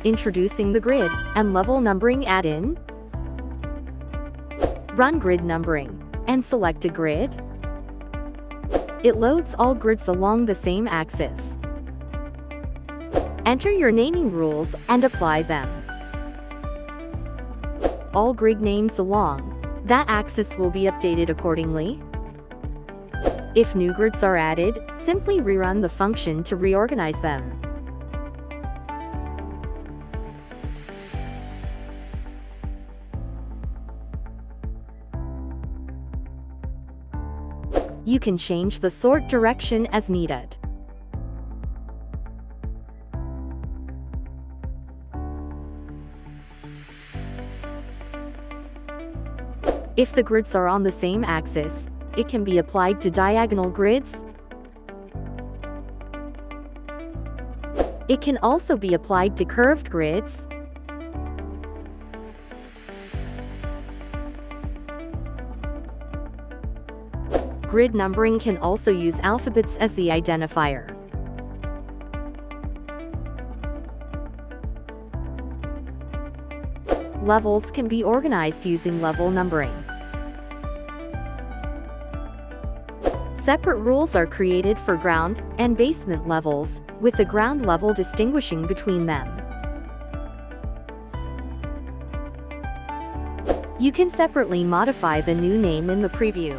Introducing the grid and level numbering add-in. Run grid numbering and select a grid. It loads all grids along the same axis. Enter your naming rules and apply them. All grid names along that axis will be updated accordingly. If new grids are added, simply rerun the function to reorganize them. You can change the sort direction as needed. If the grids are on the same axis, it can be applied to diagonal grids. It can also be applied to curved grids. Grid numbering can also use alphabets as the identifier. Levels can be organized using level numbering. Separate rules are created for ground and basement levels, with the ground level distinguishing between them. You can separately modify the new name in the preview.